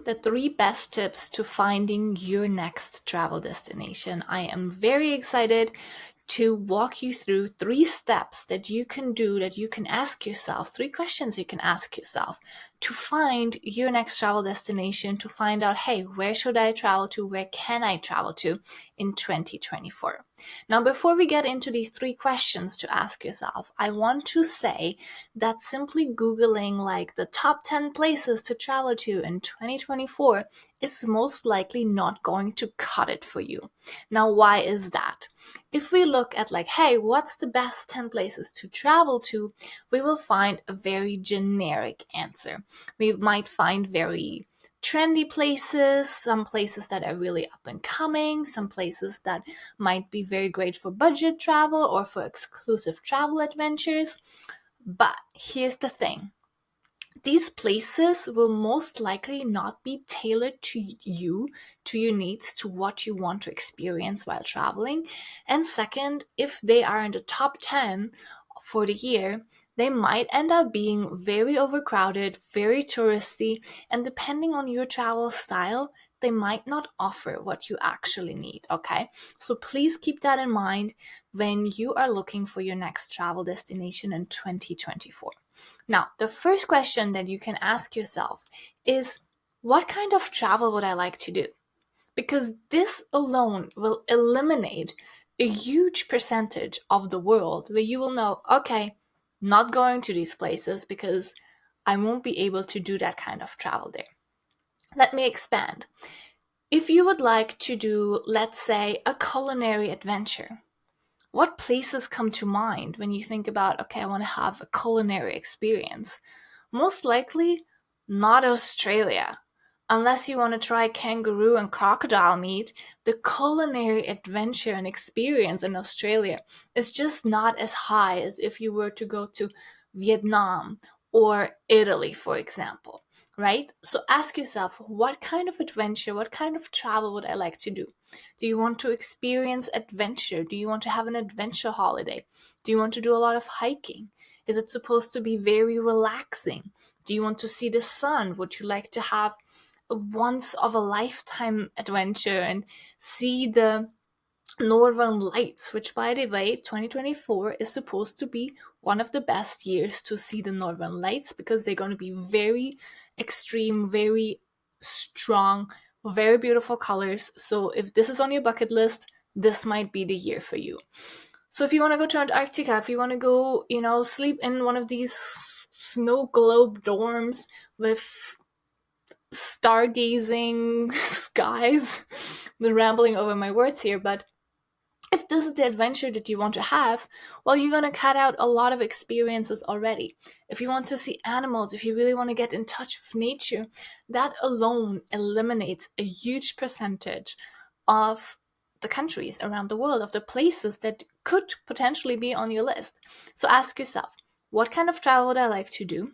the 3 best tips to finding your next travel destination. I am very excited to walk you through 3 steps that you can do, that you can ask yourself, 3 questions you can ask yourself to find your next travel destination, to find out, hey, where should I travel to? Where can I travel to in 2024? Now, before we get into these 3 questions to ask yourself, I want to say that simply Googling like the top 10 places to travel to in 2024 is most likely not going to cut it for you. Now, why is that? If we look at like, hey, what's the best 10 places to travel to, we will find a very generic answer. We might find very trendy places, some places that are really up and coming, some places that might be very great for budget travel or for exclusive travel adventures. But here's the thing. These places will most likely not be tailored to you, to your needs, to what you want to experience while traveling. And second, if they are in the top 10 for the year, they might end up being very overcrowded, very touristy, and depending on your travel style, they might not offer what you actually need, okay? So please keep that in mind when you are looking for your next travel destination in 2024. Now, the first question that you can ask yourself is, what kind of travel would I like to do? Because this alone will eliminate a huge percentage of the world where you will know, okay, not going to these places because I won't be able to do that kind of travel there. Let me expand. If you would like to do, let's say, a culinary adventure, what places come to mind when you think about, okay, I want to have a culinary experience? Most likely, not Australia. Unless you want to try kangaroo and crocodile meat, the culinary adventure and experience in Australia is just not as high as if you were to go to Vietnam or Italy, for example, right? So ask yourself, what kind of adventure, what kind of travel would I like to do? Do you want to experience adventure? Do you want to have an adventure holiday? Do you want to do a lot of hiking? Is it supposed to be very relaxing? Do you want to see the sun? Would you like to have a once of a lifetime adventure and see the Northern Lights, which by the way, 2024 is supposed to be one of the best years to see the Northern Lights because they're going to be very extreme, very strong, very beautiful colors. So if this is on your bucket list, this might be the year for you. So if you want to go to Antarctica, if you want to go, sleep in one of these snow globe dorms with stargazing skies, I'm rambling over my words here, but if this is the adventure that you want to have, well, you're going to cut out a lot of experiences already. If you want to see animals, if you really want to get in touch with nature, that alone eliminates a huge percentage of the countries around the world, of the places that could potentially be on your list. So ask yourself, what kind of travel would I like to do?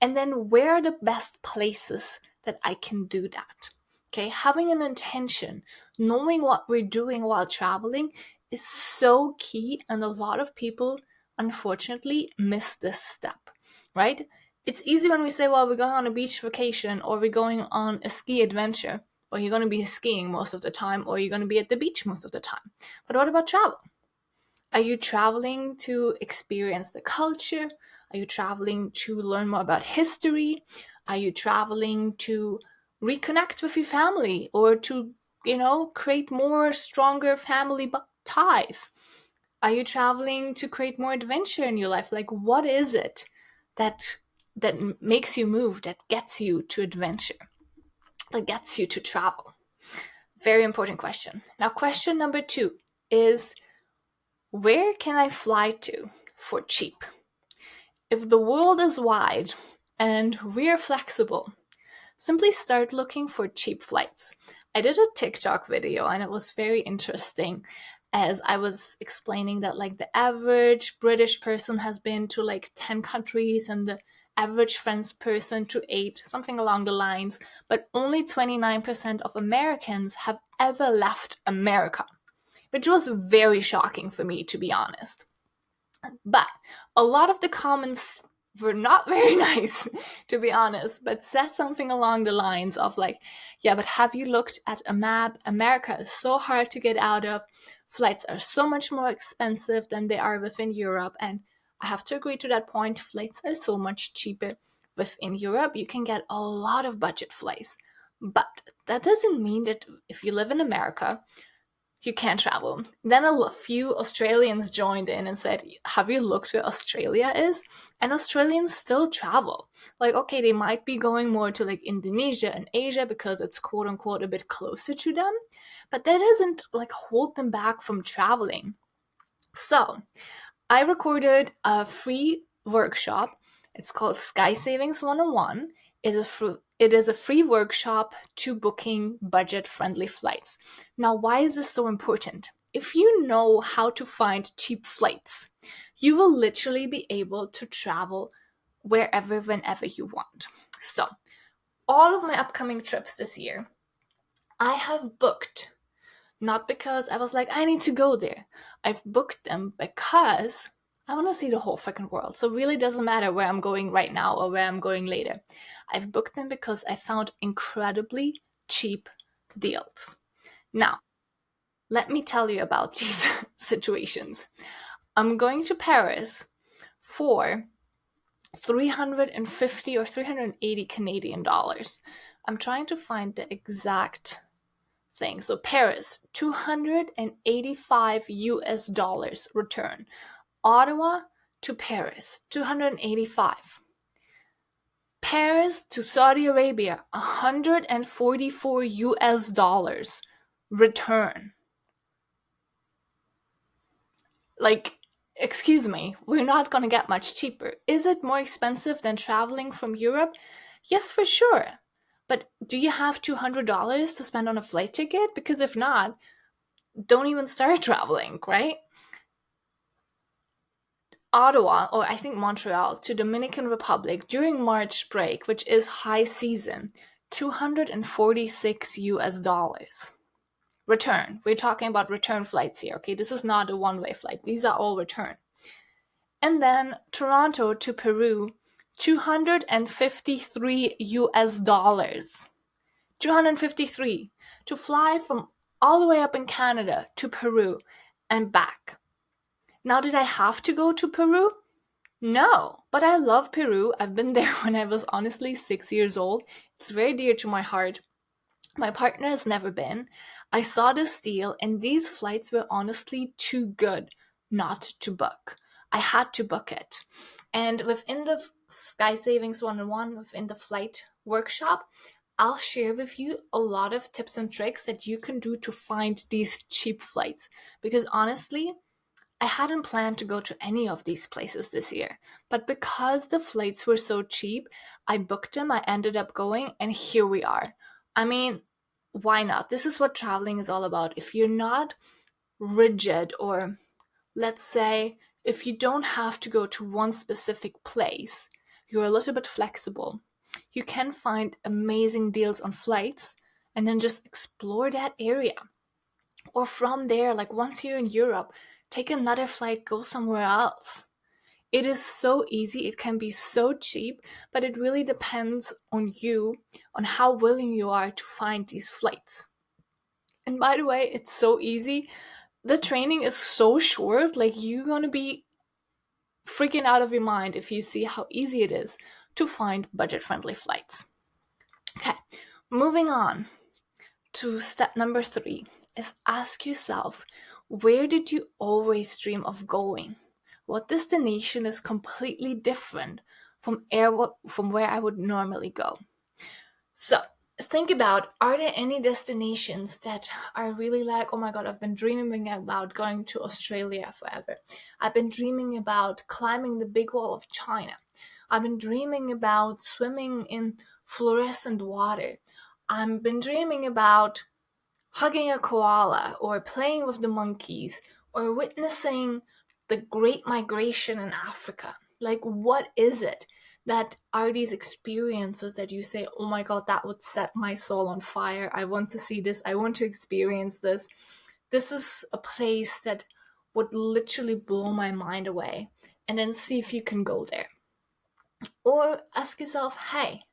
And then where are the best places that I can do that? Okay, having an intention, knowing what we're doing while traveling is so key, and a lot of people, unfortunately, miss this step, right? It's easy when we say, well, we're going on a beach vacation or we're going on a ski adventure, or you're going to be skiing most of the time, or you're going to be at the beach most of the time. But what about travel? Are you traveling to experience the culture? Are you traveling to learn more about history? Are you traveling to reconnect with your family or to, create more stronger family ties? Are you traveling to create more adventure in your life? Like, what is it that makes you move, that gets you to adventure, that gets you to travel? Very important question. Now, question number 2 is, where can I fly to for cheap? If the world is wide and we're flexible, simply start looking for cheap flights. I did a TikTok video and it was very interesting as I was explaining that like the average British person has been to like 10 countries and the average French person to 8, something along the lines, but only 29% of Americans have ever left America, which was very shocking for me, to be honest. But a lot of the comments were not very nice, to be honest, but said something along the lines of like, yeah, but have you looked at a map? America is so hard to get out of. Flights are so much more expensive than they are within Europe. And I have to agree to that point. Flights are so much cheaper within Europe. You can get a lot of budget flights. But that doesn't mean that if you live in America, you can't travel. Then a few Australians joined in and said, have you looked where Australia is? And Australians still travel. Like, okay, they might be going more to like Indonesia and Asia because it's quote unquote a bit closer to them, but that doesn't like hold them back from traveling. So I recorded a free workshop. It's called Sky Savings 101. It is a free workshop to booking budget-friendly flights. Now, why is this so important? If you know how to find cheap flights, you will literally be able to travel wherever, whenever you want. So, all of my upcoming trips this year, I have booked not because I was like, I need to go there. I've booked them because I want to see the whole freaking world. So it really doesn't matter where I'm going right now or where I'm going later. I've booked them because I found incredibly cheap deals. Now, let me tell you about these situations. I'm going to Paris for 350 or 380 Canadian dollars. I'm trying to find the exact thing. So Paris, 285 US dollars return. Ottawa to Paris, 285. Paris to Saudi Arabia, 144 US dollars return. Like, excuse me, we're not going to get much cheaper. Is it more expensive than traveling from Europe? Yes, for sure. But do you have $200 to spend on a flight ticket? Because if not, don't even start traveling, right? Ottawa, or I think Montreal, to Dominican Republic during March break, which is high season, 246 US dollars. Return. We're talking about return flights here, okay? This is not a one-way flight. These are all return. And then Toronto to Peru, 253 US dollars. 253 to fly from all the way up in Canada to Peru and back. Now, did I have to go to Peru? No, but I love Peru. I've been there when I was honestly 6 years old. It's very dear to my heart. My partner has never been. I saw this deal, and these flights were honestly too good not to book. I had to book it. And within the Sky Savings 101, within the flight workshop, I'll share with you a lot of tips and tricks that you can do to find these cheap flights. Because honestly, I hadn't planned to go to any of these places this year, but because the flights were so cheap, I booked them, I ended up going, and here we are. I mean, why not? This is what traveling is all about. If you're not rigid, or let's say, if you don't have to go to one specific place, you're a little bit flexible. You can find amazing deals on flights and then just explore that area. Or from there, like once you're in Europe, take another flight, go somewhere else. It is so easy, it can be so cheap, but it really depends on you, on how willing you are to find these flights. And by the way, it's so easy. The training is so short, like you're gonna be freaking out of your mind if you see how easy it is to find budget-friendly flights. Okay, moving on to step number 3 is ask yourself, where did you always dream of going? What destination is completely different from where I would normally go? So think about, are there any destinations that are really like, oh my god, I've been dreaming about going to Australia forever. I've been dreaming about climbing the Big Wall of China. I've been dreaming about swimming in fluorescent water. I've been dreaming about hugging a koala or playing with the monkeys or witnessing the Great Migration in Africa. Like, what is it that are these experiences that you say, oh my god, that would set my soul on fire. I want to see this. I want to experience this. This is a place that would literally blow my mind away. And then see if you can go there. Or ask yourself, hey,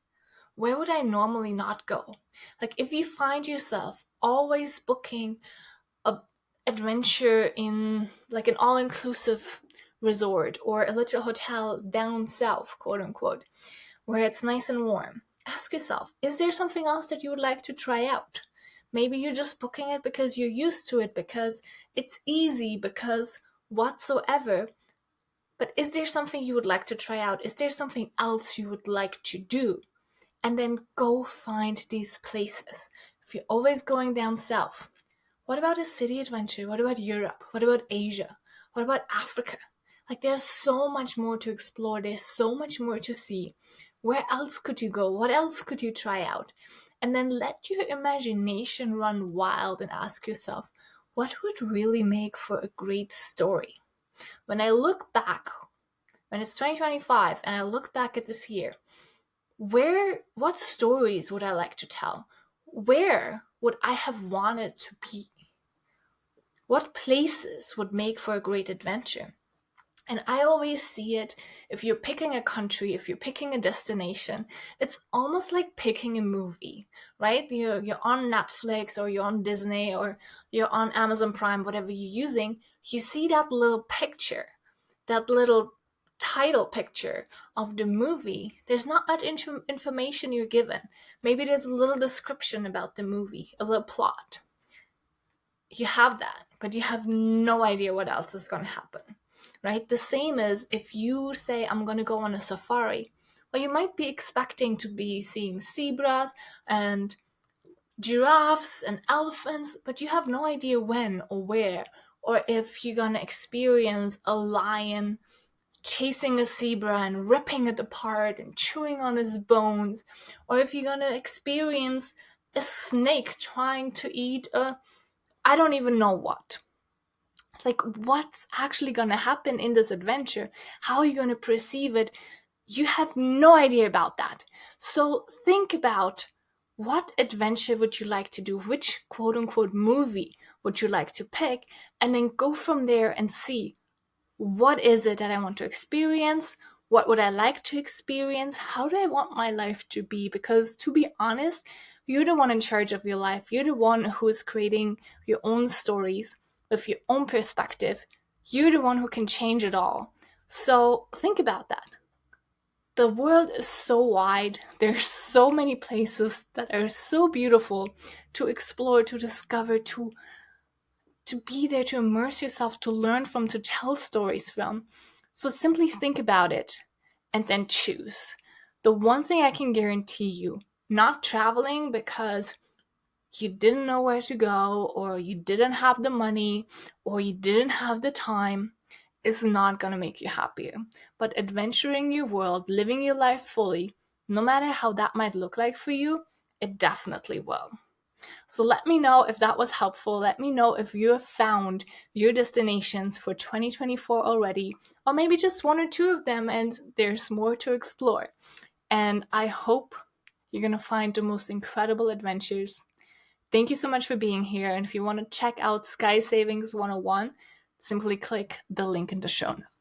where would I normally not go? Like if you find yourself always booking a adventure in like an all-inclusive resort or a little hotel down south, quote unquote, where it's nice and warm, ask yourself, is there something else that you would like to try out? Maybe you're just booking it because you're used to it, because it's easy, because whatsoever. But is there something you would like to try out? Is there something else you would like to do? And then go find these places. If you're always going down south, what about a city adventure? What about Europe? What about Asia? What about Africa? Like there's so much more to explore. There's so much more to see. Where else could you go? What else could you try out? And then let your imagination run wild and ask yourself, what would really make for a great story? When I look back, when it's 2025 and I look back at this year, what stories would I like to tell? Where would I have wanted to be? What places would make for a great adventure? And I always see it, if you're picking a country, if you're picking a destination, it's almost like picking a movie, right? You're on Netflix or you're on Disney or you're on Amazon Prime, whatever you're using, you see that little picture, that little title picture of the movie. There's not much information you're given. Maybe there's a little description about the movie, a little plot. You have that, but you have no idea what else is going to happen, right? The same as if you say, I'm going to go on a safari. Well, you might be expecting to be seeing zebras and giraffes and elephants, but you have no idea when or where, or if you're going to experience a lion chasing a zebra and ripping it apart and chewing on its bones, or if you're going to experience a snake trying to eat I don't even know what. Like, what's actually going to happen in this adventure? How are you going to perceive it? You have no idea about that. So think about, what adventure would you like to do? Which quote unquote movie would you like to pick? And then go from there and see, what is it that I want to experience? What would I like to experience? How do I want my life to be? Because to be honest, you're the one in charge of your life. You're the one who is creating your own stories with your own perspective. You're the one who can change it all. So think about that. The world is so wide. There's so many places that are so beautiful to explore, to discover, to be there, to immerse yourself, to learn from, to tell stories from. So simply think about it and then choose. The one thing I can guarantee you, not traveling because you didn't know where to go, or you didn't have the money, or you didn't have the time, is not going to make you happier. But adventuring your world, living your life fully, no matter how that might look like for you, it definitely will. So let me know if that was helpful. Let me know if you have found your destinations for 2024 already, or maybe just one or two of them and there's more to explore. And I hope you're going to find the most incredible adventures. Thank you so much for being here. And if you want to check out Sky Savings 101, simply click the link in the show notes.